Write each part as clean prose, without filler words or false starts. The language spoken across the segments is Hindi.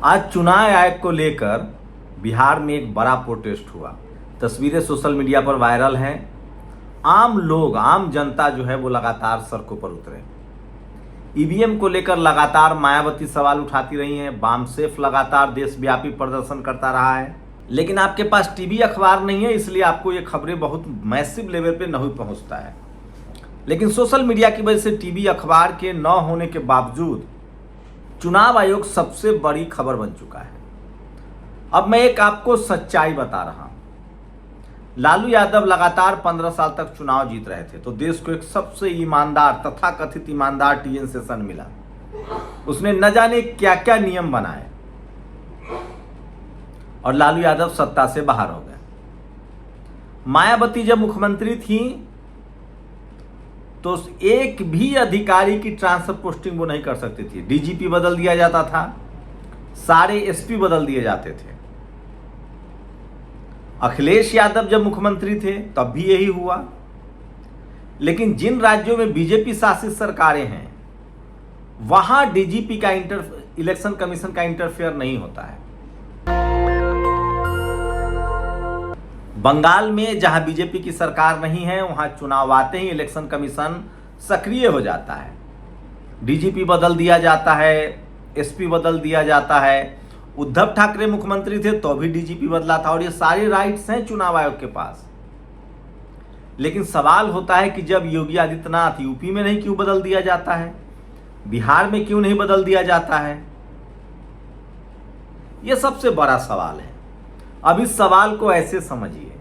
आज चुनाव आयोग को लेकर बिहार में एक बड़ा प्रोटेस्ट हुआ। तस्वीरें सोशल मीडिया पर वायरल हैं। आम लोग, आम जनता जो है वो लगातार सड़कों पर उतरे। ईवीएम को लेकर लगातार मायावती सवाल उठाती रही हैं। वामसेफ लगातार देशव्यापी प्रदर्शन करता रहा है। लेकिन आपके पास टीवी अखबार नहीं है, इसलिए आपको ये खबरें बहुत मैसिव लेवल पे नहीं पहुंचता है। लेकिन सोशल मीडिया की वजह से टीवी अखबार के न होने के बावजूद चुनाव आयोग सबसे बड़ी खबर बन चुका है। अब मैं एक आपको सच्चाई बता रहा हूं। लालू यादव लगातार 15 साल तक चुनाव जीत रहे थे, तो देश को एक सबसे ईमानदार, तथाकथित ईमानदार टीएन शेषन मिला। उसने न जाने क्या क्या नियम बनाए और लालू यादव सत्ता से बाहर हो गए। मायावती जब मुख्यमंत्री थी तो एक भी अधिकारी की ट्रांसफर पोस्टिंग वो नहीं कर सकती थी। डीजीपी बदल दिया जाता था, सारे एसपी बदल दिए जाते थे। अखिलेश यादव जब मुख्यमंत्री थे तब भी यही हुआ। लेकिन जिन राज्यों में बीजेपी शासित सरकारें हैं वहां डीजीपी का इलेक्शन कमीशन का इंटरफेयर नहीं होता है। बंगाल में जहां बीजेपी की सरकार नहीं है वहां चुनाव आते ही इलेक्शन कमीशन सक्रिय हो जाता है। डीजीपी बदल दिया जाता है, एसपी बदल दिया जाता है। उद्धव ठाकरे मुख्यमंत्री थे तो भी डीजीपी बदला था और ये सारे राइट्स हैं चुनाव आयोग के पास। लेकिन सवाल होता है कि जब योगी आदित्यनाथ यूपी में नहीं क्यों बदल दिया जाता है, बिहार में क्यों नहीं बदल दिया जाता है? यह सबसे बड़ा सवाल है। अब इस सवाल को ऐसे समझिए,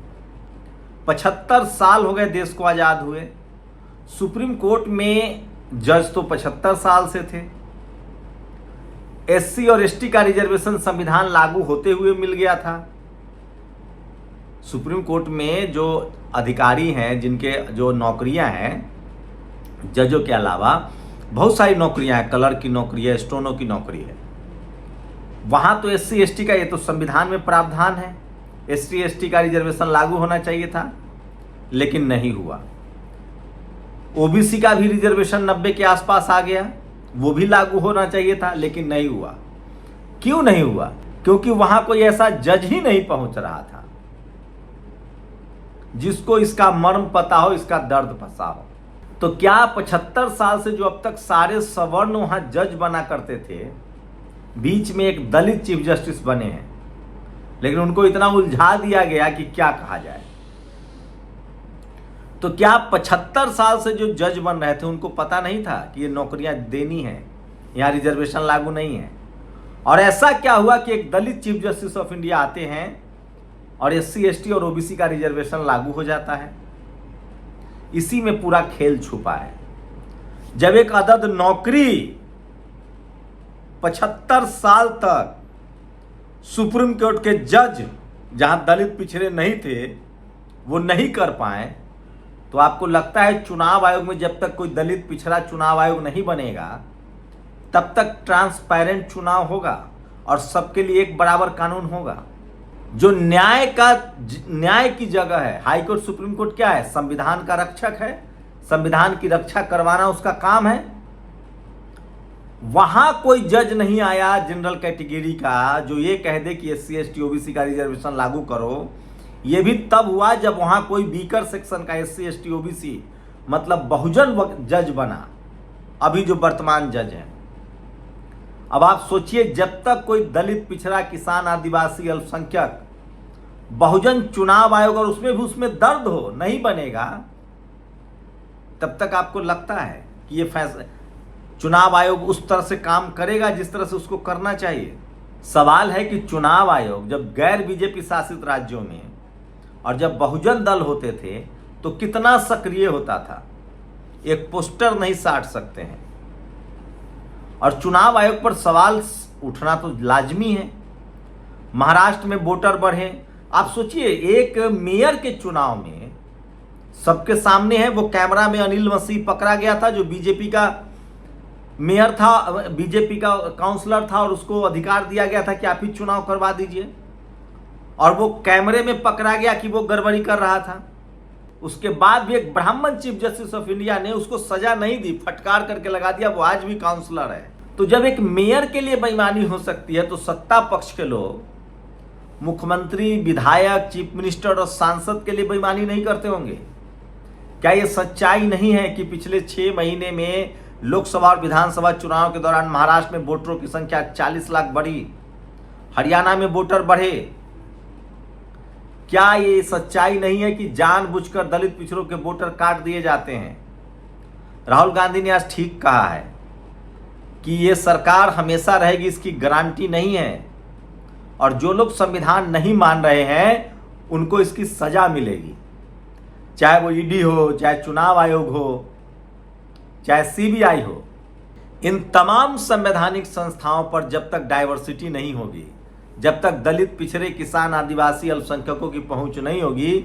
75 साल हो गए देश को आजाद हुए। सुप्रीम कोर्ट में जज तो 75 साल से थे। एससी और एसटी का रिजर्वेशन संविधान लागू होते हुए मिल गया था। सुप्रीम कोर्ट में जो अधिकारी हैं, जिनके जो नौकरियां हैं, जजों के अलावा बहुत सारी नौकरियां हैं, कलर की नौकरी है, स्टोनो की नौकरी है। वहां तो एससी एसटी का, ये तो संविधान में प्रावधान है, एससी एसटी का रिजर्वेशन लागू होना चाहिए था, लेकिन नहीं हुआ। ओबीसी का भी रिजर्वेशन 90 के आसपास आ गया, वो भी लागू होना चाहिए था, लेकिन नहीं हुआ। क्यों नहीं हुआ? क्योंकि वहां कोई ऐसा जज ही नहीं पहुंच रहा था जिसको इसका मर्म पता हो, इसका दर्द फंसा हो। तो क्या 75 साल से जो अब तक सारे सवर्ण वहां जज बना करते थे, बीच में एक दलित चीफ जस्टिस बने हैं, लेकिन उनको इतना उलझा दिया गया कि क्या कहा जाए। तो क्या 75 साल से जो जज बन रहे थे उनको पता नहीं था कि ये नौकरियां देनी है, यहां रिजर्वेशन लागू नहीं है? और ऐसा क्या हुआ कि एक दलित चीफ जस्टिस ऑफ इंडिया आते हैं और एससी एसटी और ओबीसी का रिजर्वेशन लागू हो जाता है? इसी में पूरा खेल छुपा है। जब एक अदद नौकरी 75 साल तक सुप्रीम कोर्ट के जज, जहां दलित पिछड़े नहीं थे, वो नहीं कर पाए, तो आपको लगता है चुनाव आयोग में जब तक कोई दलित पिछड़ा चुनाव आयोग नहीं बनेगा तब तक ट्रांसपेरेंट चुनाव होगा और सबके लिए एक बराबर कानून होगा? जो न्याय की जगह है, हाई कोर्ट सुप्रीम कोर्ट क्या है? संविधान का रक्षक है, संविधान की रक्षा करवाना उसका काम है। वहां कोई जज नहीं आया जनरल कैटेगरी का जो ये कह दे कि एससी एसटी ओबीसी का रिजर्वेशन लागू करो। ये भी तब हुआ जब वहां कोई वीकर सेक्शन का एससी एसटी ओबीसी, मतलब बहुजन जज बना, अभी जो वर्तमान जज हैं। अब आप सोचिए, जब तक कोई दलित पिछड़ा किसान आदिवासी अल्पसंख्यक बहुजन चुनाव आयोग, और उसमें दर्द हो, नहीं बनेगा, तब तक आपको लगता है कि ये फैसला चुनाव आयोग उस तरह से काम करेगा जिस तरह से उसको करना चाहिए? सवाल है कि चुनाव आयोग जब गैर बीजेपी शासित राज्यों में और जब बहुजन दल होते थे तो कितना सक्रिय होता था। एक पोस्टर नहीं साट सकते हैं। और चुनाव आयोग पर सवाल उठना तो लाजमी है। महाराष्ट्र में वोटर बढ़े। आप सोचिए, एक मेयर के चुनाव में सबके सामने है, वो कैमरा में अनिल मसीह पकड़ा गया था जो बीजेपी का मेयर था, बीजेपी का काउंसलर था, और उसको अधिकार दिया गया था कि आप ही चुनाव करवा दीजिए, और वो कैमरे में पकड़ा गया कि वो गड़बड़ी कर रहा था। उसके बाद भी एक ब्राह्मण चीफ जस्टिस ऑफ इंडिया ने उसको सजा नहीं दी, फटकार करके लगा दिया, वो आज भी काउंसलर है। तो जब एक मेयर के लिए बेईमानी हो सकती है तो सत्ता पक्ष के लोग, मुख्यमंत्री, विधायक, चीफ मिनिस्टर और सांसद के लिए बेईमानी नहीं करते होंगे? क्या ये सच्चाई नहीं है कि पिछले 6 महीने में लोकसभा और विधानसभा चुनाव के दौरान महाराष्ट्र में वोटरों की संख्या 40 लाख बढ़ी, हरियाणा में वोटर बढ़े? क्या ये सच्चाई नहीं है कि जानबूझकर दलित पिछड़ों के वोटर काट दिए जाते हैं? राहुल गांधी ने आज ठीक कहा है कि ये सरकार हमेशा रहेगी, इसकी गारंटी नहीं है, और जो लोग संविधान नहीं मान रहे हैं उनको इसकी सजा मिलेगी, चाहे वो ईडी हो, चाहे चुनाव आयोग हो, चाहे सीबीआई हो। इन तमाम संवैधानिक संस्थाओं पर जब तक डाइवर्सिटी नहीं होगी, जब तक दलित, पिछड़े, किसान, आदिवासी, अल्पसंख्यकों की पहुंच नहीं होगी,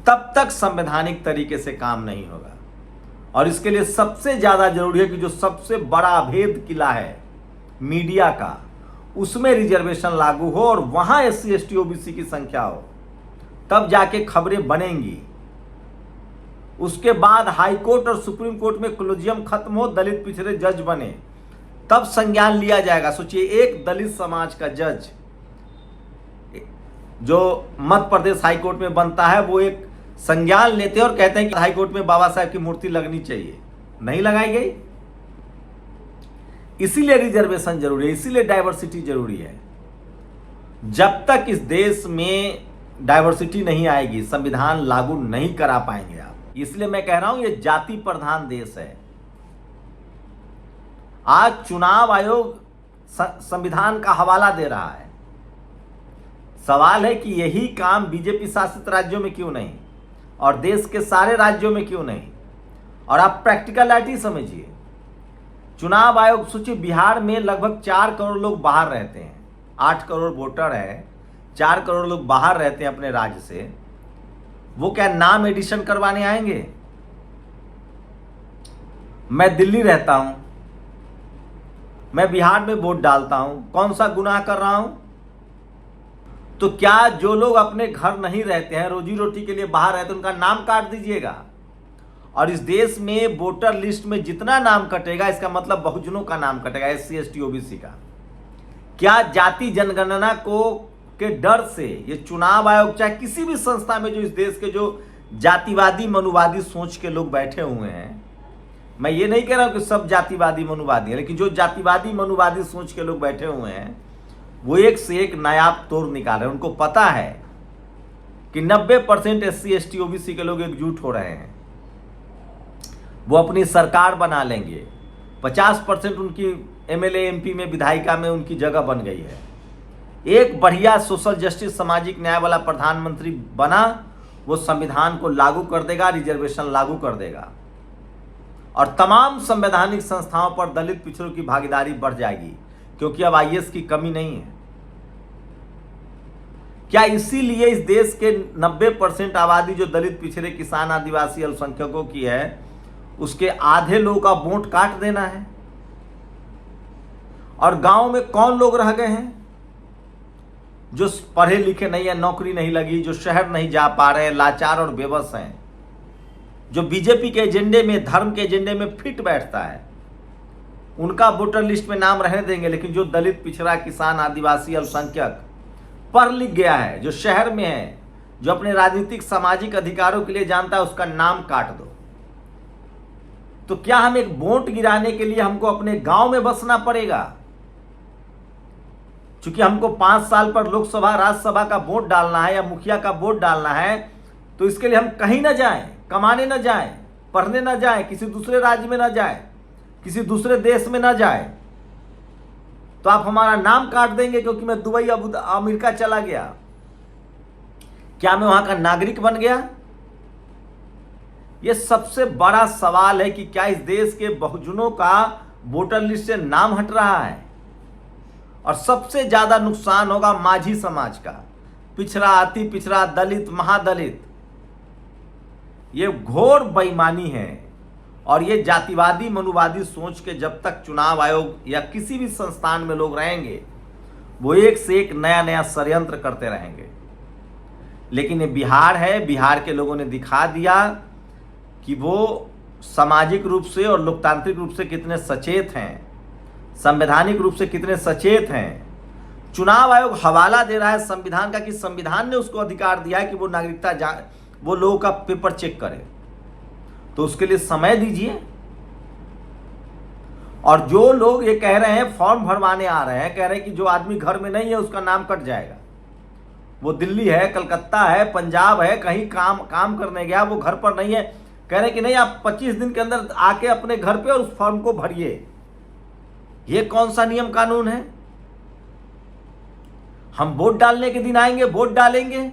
तब तक संवैधानिक तरीके से काम नहीं होगा। और इसके लिए सबसे ज्यादा जरूरी है कि जो सबसे बड़ा अभेद किला है मीडिया का, उसमें रिजर्वेशन लागू हो और वहां SC ST OBC की संख्या हो, तब जाके खबरें बनेंगी। उसके बाद हाई कोर्ट और सुप्रीम कोर्ट में कोलिजियम खत्म हो, दलित पिछड़े जज बने, तब संज्ञान लिया जाएगा। सोचिए, एक दलित समाज का जज जो मध्य प्रदेश हाई कोर्ट में बनता है, वो एक संज्ञान लेते हैं और कहते हैं कि हाई कोर्ट में बाबा साहब की मूर्ति लगनी चाहिए, नहीं लगाई गई। इसीलिए रिजर्वेशन जरूरी है, इसीलिए डाइवर्सिटी जरूरी है। जब तक इस देश में डाइवर्सिटी नहीं आएगी, संविधान लागू नहीं करा पाएंगे आप। इसलिए मैं कह रहा हूं, ये जाति प्रधान देश है। आज चुनाव आयोग संविधान का हवाला दे रहा है। सवाल है कि यही काम बीजेपी शासित राज्यों में क्यों नहीं, और देश के सारे राज्यों में क्यों नहीं? और आप प्रैक्टिकलिटी समझिए। चुनाव आयोग, सोचिए, बिहार में लगभग 4 करोड़ लोग बाहर रहते हैं, 8 करोड़ वोटर है, 4 करोड़ लोग बाहर रहते हैं अपने राज्य से। वो क्या नाम एडिशन करवाने आएंगे? मैं दिल्ली रहता हूं, मैं बिहार में वोट डालता हूं, कौन सा गुनाह कर रहा हूं? तो क्या जो लोग अपने घर नहीं रहते हैं, रोजी रोटी के लिए बाहर रहते हैं, उनका नाम काट दीजिएगा? और इस देश में वोटर लिस्ट में जितना नाम कटेगा, इसका मतलब बहुजनों का नाम कटेगा, SC ST OBC का। क्या जाति जनगणना के डर से ये चुनाव आयोग, चाहे किसी भी संस्था में जो इस देश के जो जातिवादी मनुवादी सोच के लोग बैठे हुए हैं, मैं ये नहीं कह रहा हूं कि सब जातिवादी मनुवादी है, लेकिन जो जातिवादी मनुवादी सोच के लोग बैठे हुए हैं, वो एक से एक नायाब तोड़ निकाल रहे हैं। उनको पता है कि 90% SC ST OBC के लोग एकजुट हो रहे हैं, वो अपनी सरकार बना लेंगे। 50% उनकी MLA MP में, विधायिका में उनकी जगह बन गई है। एक बढ़िया सोशल जस्टिस, सामाजिक न्याय वाला प्रधानमंत्री बना, वो संविधान को लागू कर देगा, रिजर्वेशन लागू कर देगा, और तमाम संवैधानिक संस्थाओं पर दलित पिछड़ों की भागीदारी बढ़ जाएगी, क्योंकि अब IAS की कमी नहीं है। क्या इसीलिए इस देश के 90% आबादी जो दलित, पिछड़े, किसान, आदिवासी, अल्पसंख्यकों की है, उसके आधे लोगों का वोट काट देना है? और गांव में कौन लोग रह गए हैं जो पढ़े लिखे नहीं है, नौकरी नहीं लगी, जो शहर नहीं जा पा रहे हैं, लाचार और बेबस हैं, जो बीजेपी के एजेंडे में, धर्म के एजेंडे में फिट बैठता है, उनका वोटर लिस्ट में नाम रहने देंगे। लेकिन जो दलित, पिछड़ा, किसान, आदिवासी, अल्पसंख्यक, पढ़ लिख गया है, जो शहर में है, जो अपने राजनीतिक सामाजिक अधिकारों के लिए जानता है, उसका नाम काट दो। तो क्या हम एक वोट गिराने के लिए हमको अपने गांव में बसना पड़ेगा? चूंकि हमको 5 साल पर लोकसभा, राज्यसभा का वोट डालना है या मुखिया का वोट डालना है, तो इसके लिए हम कहीं ना जाएं, कमाने ना जाएं, पढ़ने ना जाएं, किसी दूसरे राज्य में ना जाएं, किसी दूसरे देश में ना जाएं, तो आप हमारा नाम काट देंगे क्योंकि मैं दुबई, अमेरिका चला गया। क्या मैं वहां का नागरिक बन गया? यह सबसे बड़ा सवाल है कि क्या इस देश के बहुजनों का वोटर लिस्ट से नाम हट रहा है? और सबसे ज्यादा नुकसान होगा माझी समाज का, पिछड़ा, अति पिछड़ा, दलित, महादलित। ये घोर बेईमानी है, और ये जातिवादी मनुवादी सोच के जब तक चुनाव आयोग या किसी भी संस्थान में लोग रहेंगे, वो एक से एक नया नया षड्यंत्र करते रहेंगे। लेकिन ये बिहार है, बिहार के लोगों ने दिखा दिया कि वो सामाजिक रूप से और लोकतांत्रिक रूप से कितने सचेत हैं। संवैधानिक रूप से कितने सचेत हैं। चुनाव आयोग हवाला दे रहा है संविधान का कि संविधान ने उसको अधिकार दिया है कि वो नागरिकता वो लोगों का पेपर चेक करे, तो उसके लिए समय दीजिए। और जो लोग ये कह रहे हैं फॉर्म भरवाने आ रहे हैं, कह रहे हैं कि जो आदमी घर में नहीं है उसका नाम कट जाएगा, वो दिल्ली है, कलकत्ता है, पंजाब है, कहीं काम करने गया, वो घर पर नहीं है, कह रहे हैं कि नहीं आप 25 दिन के अंदर आके अपने घर पे और उस फॉर्म को भरिए। ये कौन सा नियम कानून है? हम वोट डालने के दिन आएंगे, वोट डालेंगे,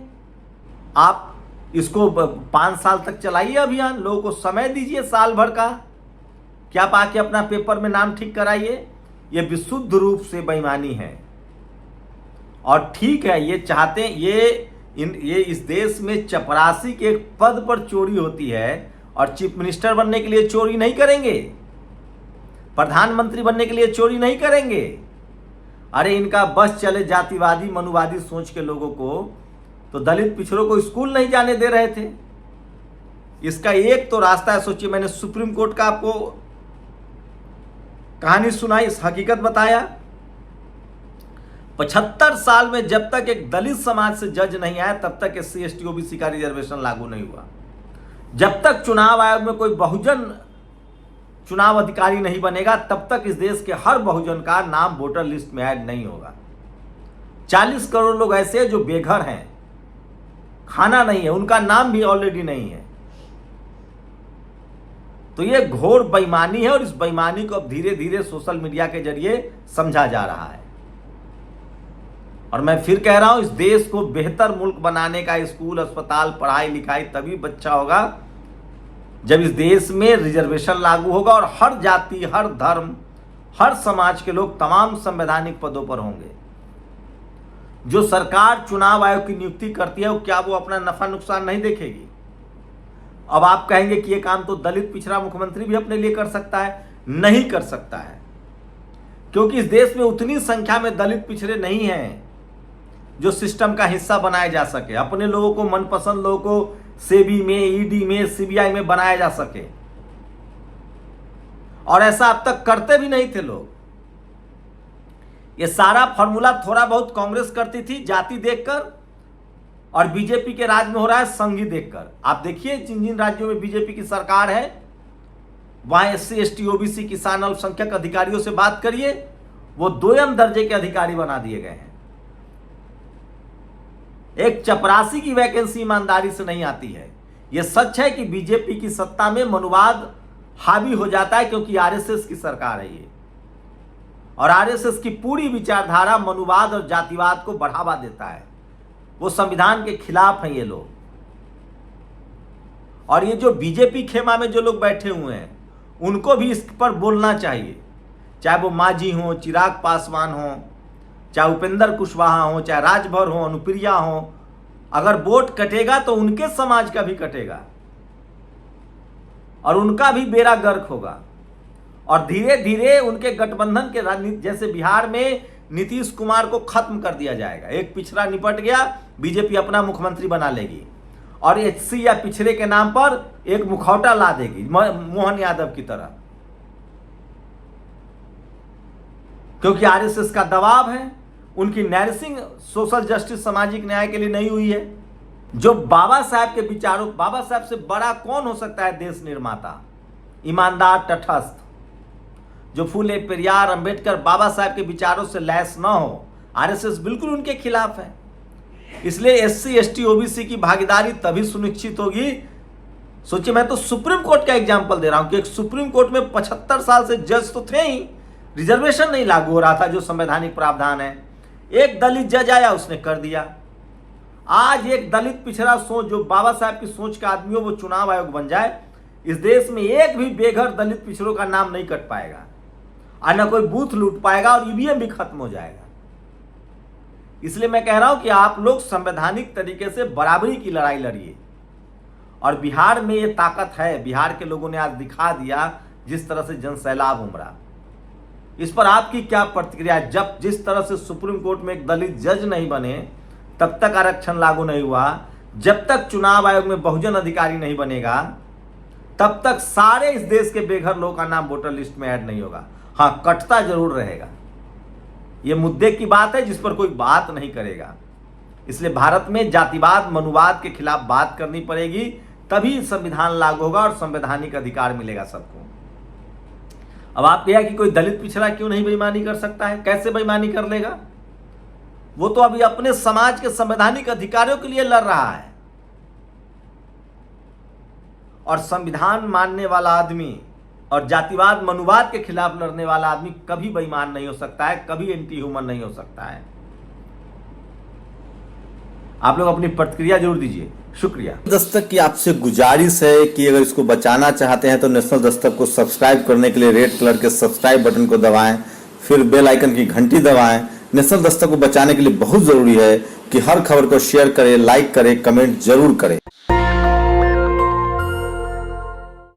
आप इसको 5 साल तक चलाइए अभियान, लोगों को समय दीजिए साल भर का, क्या पाके अपना पेपर में नाम ठीक कराइए। ये विशुद्ध रूप से बेईमानी है। और ठीक है, ये चाहते हैं ये इस देश में चपरासी के एक पद पर चोरी होती है और चीफ मिनिस्टर बनने के लिए चोरी नहीं करेंगे, प्रधानमंत्री बनने के लिए चोरी नहीं करेंगे। अरे इनका बस चले जातिवादी मनुवादी सोच के लोगों को, तो दलित पिछड़ों को स्कूल नहीं जाने दे रहे थे। इसका एक तो रास्ता है, सोचिए, मैंने सुप्रीम कोर्ट का आपको कहानी सुनाई, इस हकीकत बताया। 75 साल में जब तक एक दलित समाज से जज नहीं आया तब तक SC ST OBC का रिजर्वेशन लागू नहीं हुआ। जब तक चुनाव आयोग में कोई बहुजन चुनाव अधिकारी नहीं बनेगा तब तक इस देश के हर बहुजन का नाम वोटर लिस्ट में ऐड नहीं होगा। 40 करोड़ लोग ऐसे हैं जो बेघर हैं, खाना नहीं है, उनका नाम भी ऑलरेडी नहीं है। तो ये घोर बेईमानी है और इस बेईमानी को अब धीरे धीरे सोशल मीडिया के जरिए समझा जा रहा है। और मैं फिर कह रहा हूं, इस देश को बेहतर मुल्क बनाने का स्कूल, अस्पताल, पढ़ाई लिखाई तभी बच्चा होगा जब इस देश में रिजर्वेशन लागू होगा और हर जाति, हर धर्म, हर समाज के लोग तमाम संवैधानिक पदों पर होंगे। जो सरकार चुनाव आयोग की नियुक्ति करती है, क्या वो अपना नफा नुकसान नहीं देखेगी? अब आप कहेंगे कि ये काम तो दलित पिछड़ा मुख्यमंत्री भी अपने लिए कर सकता है। नहीं कर सकता है, क्योंकि इस देश में उतनी संख्या में दलित पिछड़े नहीं हैं जो सिस्टम का हिस्सा बनाए जा सके, अपने लोगों को, मनपसंद लोगों को सेबी में, ईडी में, सीबीआई में बनाया जा सके। और ऐसा अब तक करते भी नहीं थे लोग। ये सारा फॉर्मूला थोड़ा बहुत कांग्रेस करती थी जाति देखकर, और बीजेपी के राज में हो रहा है संघी देखकर। आप देखिए जिन जिन राज्यों में बीजेपी की सरकार है वहां SC ST OBC किसान अल्पसंख्यक अधिकारियों से बात करिए, वो 2M दर्जे के अधिकारी बना दिए गए हैं। एक चपरासी की वैकेंसी ईमानदारी से नहीं आती है। यह सच है कि बीजेपी की सत्ता में मनुवाद हावी हो जाता है, क्योंकि RSS की सरकार है ये, और RSS की पूरी विचारधारा मनुवाद और जातिवाद को बढ़ावा देता है। वो संविधान के खिलाफ हैं ये लोग। और ये जो बीजेपी खेमा में जो लोग बैठे हुए हैं उनको भी इस पर बोलना चाहिए, चाहे वो मांझी हो, चिराग पासवान हो, चाहे उपेंद्र कुशवाहा हो, चाहे राजभर हो, अनुप्रिया हो। अगर वोट कटेगा तो उनके समाज का भी कटेगा और उनका भी बेड़ा गर्क होगा। और धीरे धीरे उनके गठबंधन के राजनीति, जैसे बिहार में नीतीश कुमार को खत्म कर दिया जाएगा। एक पिछड़ा निपट गया, बीजेपी अपना मुख्यमंत्री बना लेगी और SC या पिछड़े के नाम पर एक मुखौटा ला देगी, मोहन यादव की तरह, क्योंकि RSS का दबाव है। उनकी नैरिसिंग सोशल जस्टिस, सामाजिक न्याय के लिए नहीं हुई है। जो बाबा साहब के विचारों, बाबा साहब से बड़ा कौन हो सकता है देश निर्माता, ईमानदार, तटस्थ, जो फूले, पेरियार, अंबेडकर, बाबा साहब के विचारों से लैस न हो। RSS बिल्कुल उनके खिलाफ है। इसलिए SC ST OBC की भागीदारी तभी सुनिश्चित होगी। सोचिए, मैं तो सुप्रीम कोर्ट का एग्जाम्पल दे रहा हूं कि एक सुप्रीम कोर्ट में 75 साल से जज तो थे ही, रिजर्वेशन नहीं लागू हो रहा था जो संवैधानिक प्रावधान है। एक दलित जज आया, उसने कर दिया। आज एक दलित पिछड़ा सोच, जो बाबा साहब की सोच का आदमी हो, वो चुनाव आयोग बन जाए, इस देश में एक भी बेघर दलित पिछड़ों का नाम नहीं कट पाएगा और न कोई बूथ लूट पाएगा और EVM भी खत्म हो जाएगा। इसलिए मैं कह रहा हूं कि आप लोग संवैधानिक तरीके से बराबरी की लड़ाई लड़िए। और बिहार में ये ताकत है, बिहार के लोगों ने आज दिखा दिया जिस तरह से जनसैलाब उमड़ा। इस पर आपकी क्या प्रतिक्रिया? जब जिस तरह से सुप्रीम कोर्ट में एक दलित जज नहीं बने तब तक आरक्षण लागू नहीं हुआ, जब तक चुनाव आयोग में बहुजन अधिकारी नहीं बनेगा तब तक सारे इस देश के बेघर लोगों का नाम वोटर लिस्ट में ऐड नहीं होगा। हाँ, कटता जरूर रहेगा। ये मुद्दे की बात है जिस पर कोई बात नहीं करेगा। इसलिए भारत में जातिवाद मनुवाद के खिलाफ बात करनी पड़ेगी, तभी संविधान लागू होगा और संवैधानिक अधिकार मिलेगा सबको। अब आप कहिए कि कोई दलित पिछड़ा क्यों नहीं बेईमानी कर सकता है? कैसे बेईमानी कर लेगा? वो तो अभी अपने समाज के संवैधानिक अधिकारों के लिए लड़ रहा है। और संविधान मानने वाला आदमी और जातिवाद मनुवाद के खिलाफ लड़ने वाला आदमी कभी बेईमान नहीं हो सकता है, कभी एंटी ह्यूमन नहीं हो सकता है। आप लोग अपनी प्रतिक्रिया जरूर दीजिए। शुक्रिया। दस्तक की आपसे गुजारिश है कि अगर इसको बचाना चाहते हैं तो नेशनल दस्तक को सब्सक्राइब करने के लिए रेड कलर के सब्सक्राइब बटन को दबाएं, फिर बेल आइकन की घंटी दबाएं। नेशनल दस्तक को बचाने के लिए बहुत जरूरी है कि हर खबर को शेयर करें, लाइक करें, कमेंट जरूर करें।